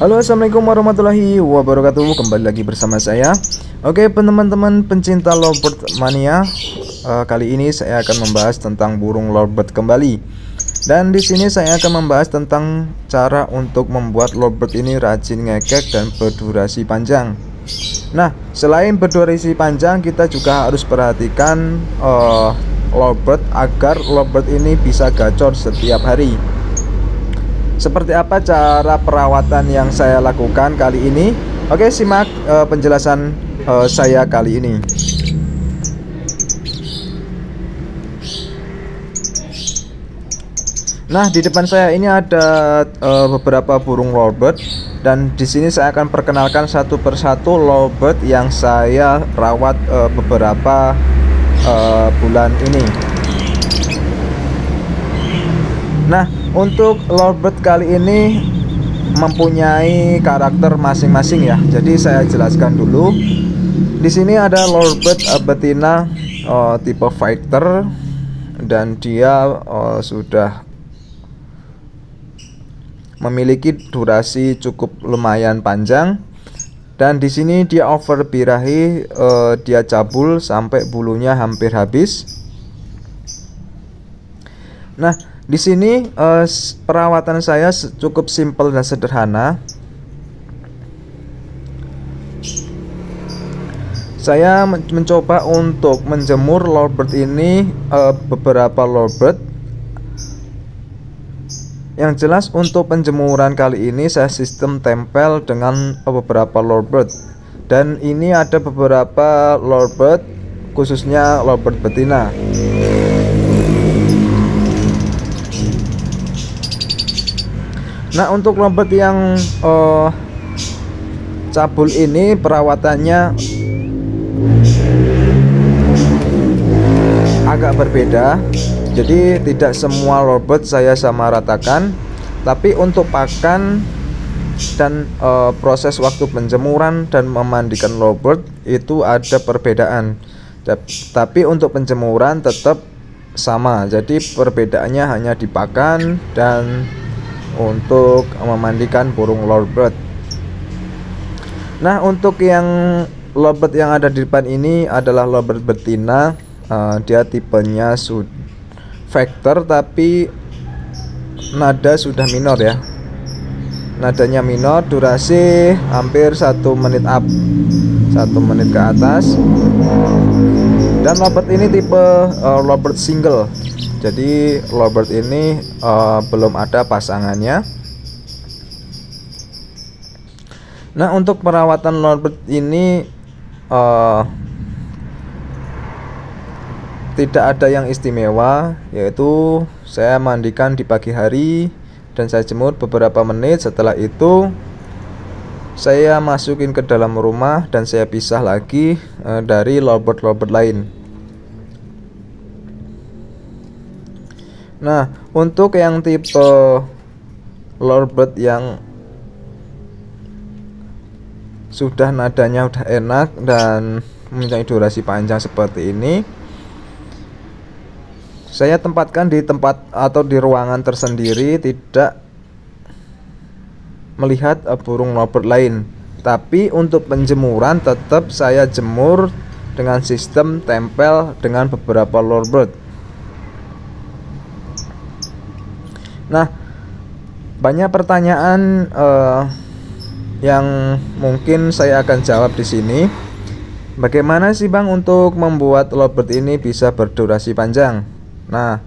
Halo, assalamualaikum warahmatullahi wabarakatuh. Kembali lagi bersama saya. Oke, teman-teman pencinta lovebird mania, kali ini saya akan membahas tentang burung lovebird kembali. Dan di sini saya akan membahas tentang cara untuk membuat lovebird ini rajin ngekek dan berdurasi panjang. Nah, selain berdurasi panjang, kita juga harus perhatikan lovebird agar lovebird ini bisa gacor setiap hari. Seperti apa cara perawatan yang saya lakukan kali ini? Oke, simak penjelasan saya kali ini. Nah, di depan saya ini ada beberapa burung lovebird, dan di sini saya akan perkenalkan satu persatu lovebird yang saya rawat beberapa bulan ini. Nah, untuk lovebird kali ini mempunyai karakter masing-masing ya. Jadi saya jelaskan dulu. Di sini ada lovebird betina tipe fighter, dan dia sudah memiliki durasi cukup lumayan panjang. Dan di sini dia over birahi, dia cabul sampai bulunya hampir habis. Nah, di sini perawatan saya cukup simpel dan sederhana. Saya mencoba untuk menjemur lovebird ini, beberapa lovebird. Yang jelas untuk penjemuran kali ini saya sistem tempel dengan beberapa lovebird. Dan ini ada beberapa lovebird, khususnya lovebird betina. Nah, untuk lovebird yang cabul ini perawatannya agak berbeda. Jadi tidak semua lovebird saya sama ratakan, tapi untuk pakan dan proses waktu penjemuran dan memandikan lovebird itu ada perbedaan. Tapi untuk penjemuran tetap sama. Jadi perbedaannya hanya di pakan dan untuk memandikan burung lovebird. Nah, untuk yang lovebird yang ada di depan ini adalah lovebird betina. Dia tipenya factor, tapi nada sudah minor ya. Nadanya minor, durasi hampir 1 menit up, 1 menit ke atas. Dan lovebird ini tipe lovebird single. Jadi lovebird ini belum ada pasangannya. Nah, untuk perawatan lovebird ini tidak ada yang istimewa, yaitu saya mandikan di pagi hari dan saya jemur beberapa menit. Setelah itu saya masukin ke dalam rumah dan saya pisah lagi dari lovebird lain. Nah, untuk yang tipe lovebird yang sudah nadanya udah enak dan mempunyai durasi panjang seperti ini, saya tempatkan di tempat atau di ruangan tersendiri, tidak melihat burung lovebird lain. Tapi untuk penjemuran tetap saya jemur dengan sistem tempel dengan beberapa lovebird. Nah, banyak pertanyaan yang mungkin saya akan jawab di sini. Bagaimana sih Bang untuk membuat lovebird ini bisa berdurasi panjang? Nah,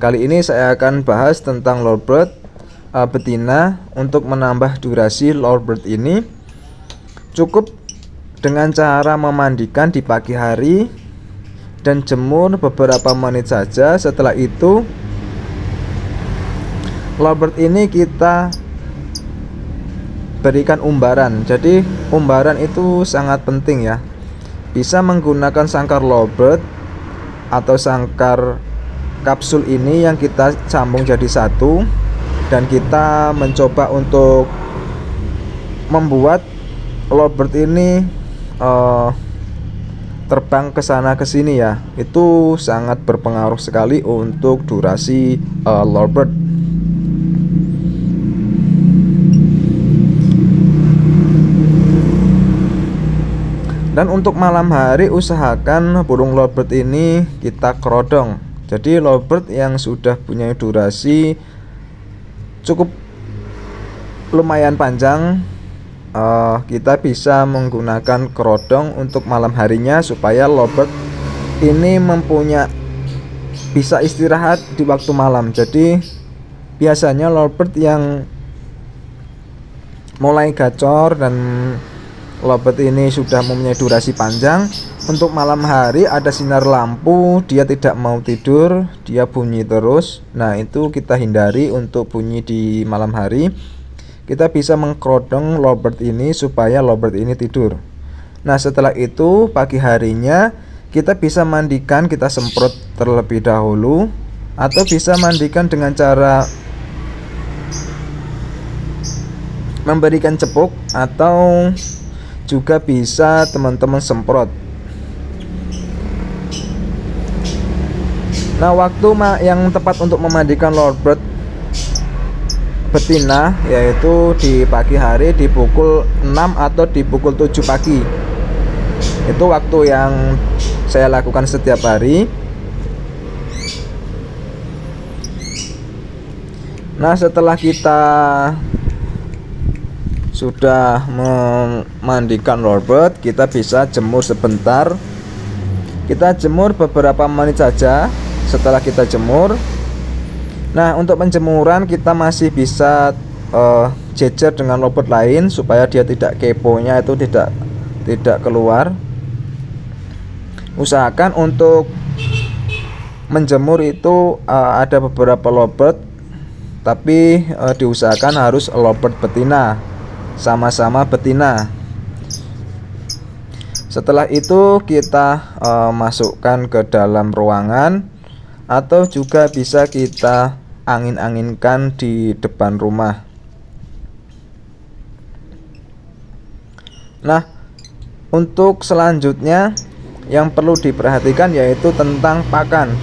kali ini saya akan bahas tentang lovebird betina. Untuk menambah durasi lovebird ini cukup dengan cara memandikan di pagi hari dan jemur beberapa menit saja. Setelah itu lovebird ini kita berikan umbaran. Jadi umbaran itu sangat penting ya. Bisa menggunakan sangkar lovebird atau sangkar kapsul ini yang kita sambung jadi satu, dan kita mencoba untuk membuat lovebird ini terbang ke sana ke sini ya. Itu sangat berpengaruh sekali untuk durasi lovebird. Dan untuk malam hari usahakan burung lovebird ini kita kerodong. Jadi lovebird yang sudah punya durasi cukup lumayan panjang, kita bisa menggunakan kerodong untuk malam harinya supaya lovebird ini bisa istirahat di waktu malam. Jadi biasanya lovebird yang mulai gacor dan lovebird ini sudah mempunyai durasi panjang, untuk malam hari ada sinar lampu, dia tidak mau tidur, dia bunyi terus. Nah, itu kita hindari untuk bunyi di malam hari. Kita bisa mengkerodong lovebird ini supaya lovebird ini tidur. Nah, setelah itu pagi harinya kita bisa mandikan, kita semprot terlebih dahulu, atau bisa mandikan dengan cara memberikan cepuk, atau juga bisa teman-teman semprot. Nah, waktu yang tepat untuk memandikan lovebird betina yaitu di pagi hari di pukul 6 atau di pukul 7 pagi. Itu waktu yang saya lakukan setiap hari. Nah, setelah kita sudah memandikan lovebird, kita bisa jemur sebentar. Kita jemur beberapa menit saja. Setelah kita jemur, nah, untuk penjemuran kita masih bisa jejer dengan lovebird lain supaya dia tidak keponya itu tidak keluar. Usahakan untuk menjemur itu ada beberapa lovebird, tapi diusahakan harus lovebird betina, sama-sama betina. Setelah itu kita masukkan ke dalam ruangan, atau juga bisa kita angin-anginkan di depan rumah. Nah, untuk selanjutnya yang perlu diperhatikan yaitu tentang pakan.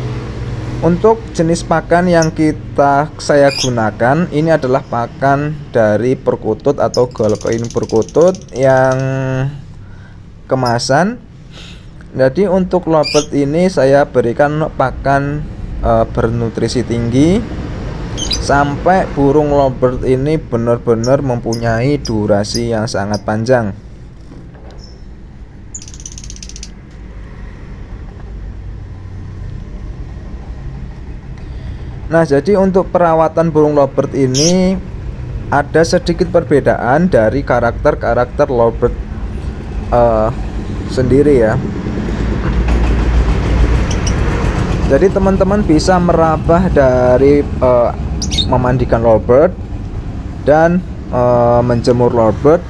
Untuk jenis pakan yang saya gunakan ini adalah pakan dari perkutut atau Golcoin perkutut yang kemasan. Jadi untuk lovebird ini saya berikan pakan bernutrisi tinggi sampai burung lovebird ini benar-benar mempunyai durasi yang sangat panjang. Nah, jadi untuk perawatan burung lovebird ini ada sedikit perbedaan dari karakter lovebird sendiri ya. Jadi teman-teman bisa merambah dari memandikan lovebird dan menjemur lovebird.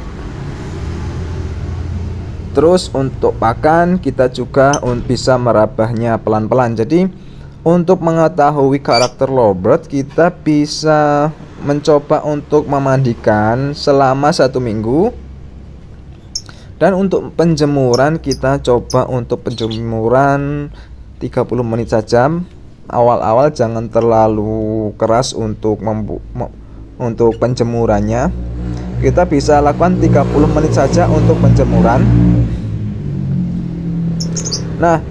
Terus untuk pakan kita juga bisa merambahnya pelan-pelan. Jadi untuk mengetahui karakter lovebird, kita bisa mencoba untuk memandikan selama 1 minggu. Dan untuk penjemuran kita coba untuk penjemuran 30 menit saja. Awal-awal jangan terlalu keras untuk penjemurannya. Kita bisa lakukan 30 menit saja untuk penjemuran. Nah,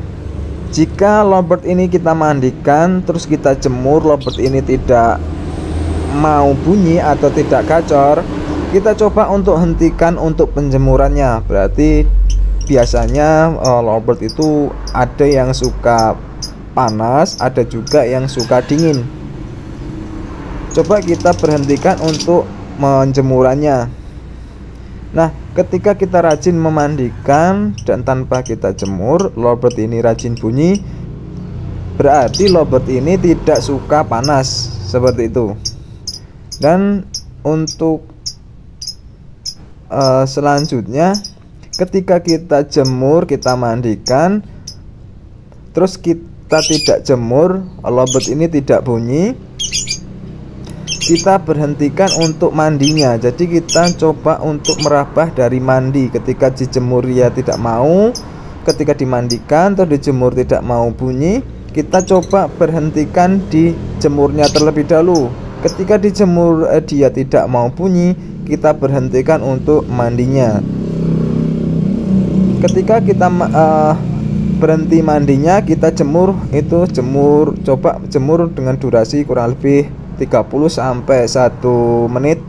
jika lovebird ini kita mandikan terus kita jemur, lovebird ini tidak mau bunyi atau tidak gacor, kita coba untuk hentikan untuk penjemurannya. Berarti biasanya lovebird itu ada yang suka panas, ada juga yang suka dingin. Coba kita berhentikan untuk menjemurannya. Nah, ketika kita rajin memandikan dan tanpa kita jemur, lovebird ini rajin bunyi, berarti lovebird ini tidak suka panas, seperti itu. Dan untuk selanjutnya, ketika kita jemur, kita mandikan, terus kita tidak jemur, lovebird ini tidak bunyi, kita berhentikan untuk mandinya. Jadi kita coba untuk merambah dari mandi. Ketika dijemur ya tidak mau, ketika dimandikan atau dijemur tidak mau bunyi, kita coba berhentikan dijemurnya terlebih dahulu. Ketika dijemur dia tidak mau bunyi, kita berhentikan untuk mandinya. ketika kita berhenti mandinya, kita jemur, itu coba jemur dengan durasi kurang lebih 30 sampai 1 menit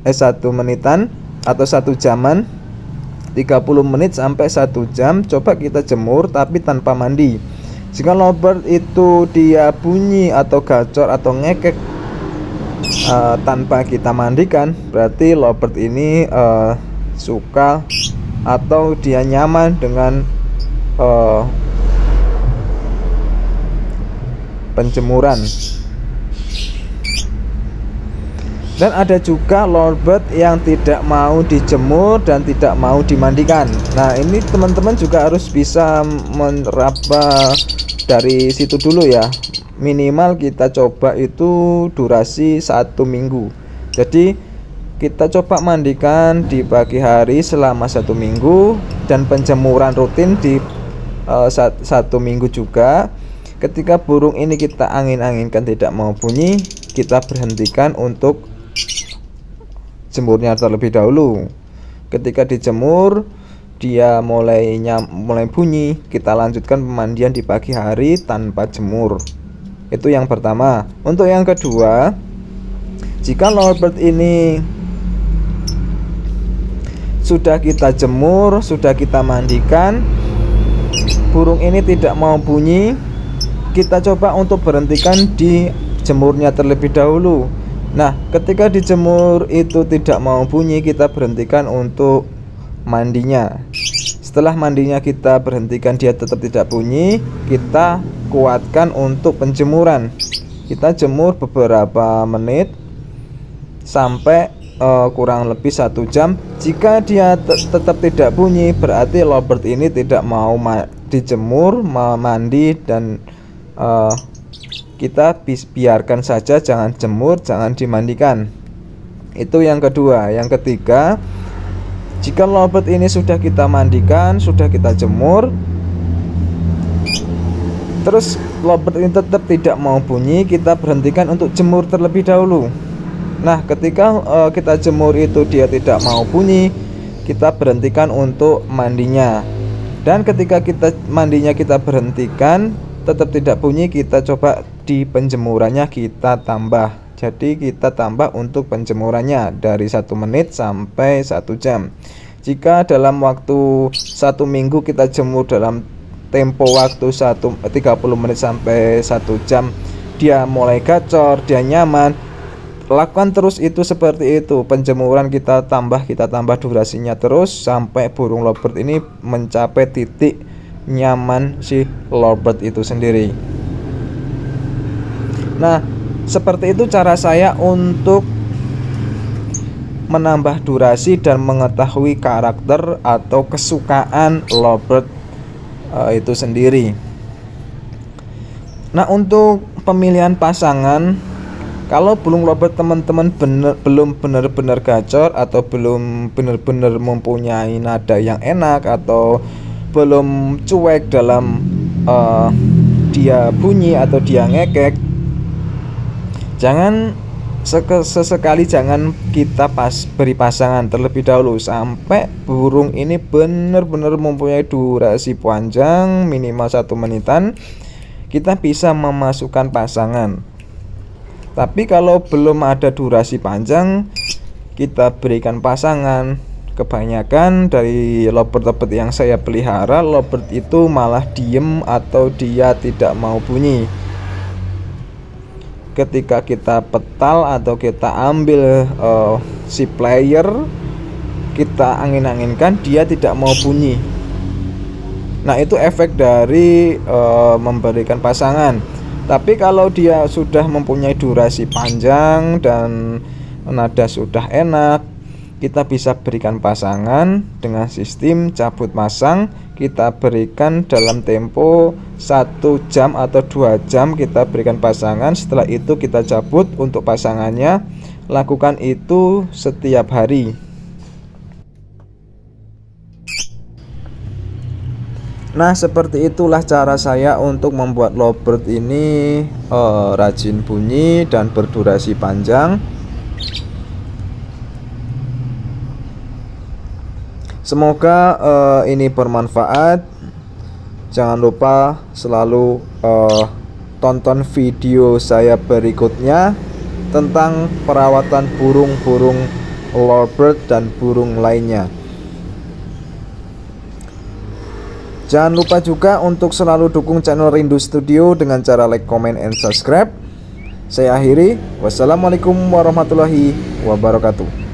1 menitan atau 1 jaman. 30 menit sampai 1 jam coba kita jemur tapi tanpa mandi. Jika lovebird itu dia bunyi atau gacor atau ngekek tanpa kita mandikan, berarti lovebird ini suka atau dia nyaman dengan penjemuran. Dan ada juga lovebird yang tidak mau dijemur dan tidak mau dimandikan. Nah, ini teman-teman juga harus bisa meraba dari situ dulu ya. Minimal kita coba itu durasi 1 minggu. Jadi kita coba mandikan di pagi hari selama 1 minggu dan penjemuran rutin di 1 minggu juga. Ketika burung ini kita angin-anginkan tidak mau bunyi, kita berhentikan untuk jemurnya terlebih dahulu. Ketika dijemur dia mulai bunyi, kita lanjutkan pemandian di pagi hari tanpa jemur. Itu yang pertama. Untuk yang kedua, jika lovebird ini sudah kita jemur, sudah kita mandikan, burung ini tidak mau bunyi, kita coba untuk berhentikan di jemurnya terlebih dahulu. Nah, ketika dijemur itu tidak mau bunyi, kita berhentikan untuk mandinya. Setelah mandinya kita berhentikan, dia tetap tidak bunyi, kita kuatkan untuk penjemuran. Kita jemur beberapa menit sampai kurang lebih 1 jam. Jika dia tetap tidak bunyi, berarti lovebird ini tidak mau dijemur, mau mandi, dan kita biarkan saja, jangan jemur, jangan dimandikan. Itu yang kedua. Yang ketiga, jika lovebird ini sudah kita mandikan, sudah kita jemur, terus lovebird ini tetap tidak mau bunyi, kita berhentikan untuk jemur terlebih dahulu. Nah, ketika kita jemur itu dia tidak mau bunyi, kita berhentikan untuk mandinya. Dan ketika kita mandinya kita berhentikan, tetap tidak bunyi, kita coba di penjemurannya kita tambah. Jadi kita tambah untuk penjemurannya dari 1 menit sampai 1 jam. Jika dalam waktu 1 minggu kita jemur dalam tempo waktu 30 menit sampai 1 jam, dia mulai gacor, dia nyaman, lakukan terus itu seperti itu. Penjemuran kita tambah durasinya terus sampai burung lovebird ini mencapai titik nyaman si lovebird itu sendiri. Nah, seperti itu cara saya untuk menambah durasi dan mengetahui karakter atau kesukaan lovebird itu sendiri. Nah, untuk pemilihan pasangan, kalau burung lovebird teman-teman belum benar-benar gacor atau belum benar-benar mempunyai nada yang enak atau belum cuek dalam dia bunyi atau dia ngekek, jangan sesekali jangan kita beri pasangan terlebih dahulu sampai burung ini benar-benar mempunyai durasi panjang minimal 1 menitan, kita bisa memasukkan pasangan. Tapi kalau belum ada durasi panjang, kita berikan pasangan. Kebanyakan dari lovebird yang saya pelihara, lovebird itu malah diem atau dia tidak mau bunyi. Ketika kita petal atau kita ambil si player, kita angin-anginkan, dia tidak mau bunyi. Nah, itu efek dari memberikan pasangan. Tapi kalau dia sudah mempunyai durasi panjang dan nada sudah enak, kita bisa berikan pasangan dengan sistem cabut masang. Kita berikan dalam tempo 1 jam atau 2 jam, kita berikan pasangan. Setelah itu kita cabut untuk pasangannya. Lakukan itu setiap hari. Nah, seperti itulah cara saya untuk membuat lovebird ini rajin bunyi dan berdurasi panjang. Semoga ini bermanfaat. Jangan lupa selalu tonton video saya berikutnya tentang perawatan burung-burung lovebird dan burung lainnya. Jangan lupa juga untuk selalu dukung channel Rindu Studio dengan cara like, comment, and subscribe. Saya akhiri. Wassalamualaikum warahmatullahi wabarakatuh.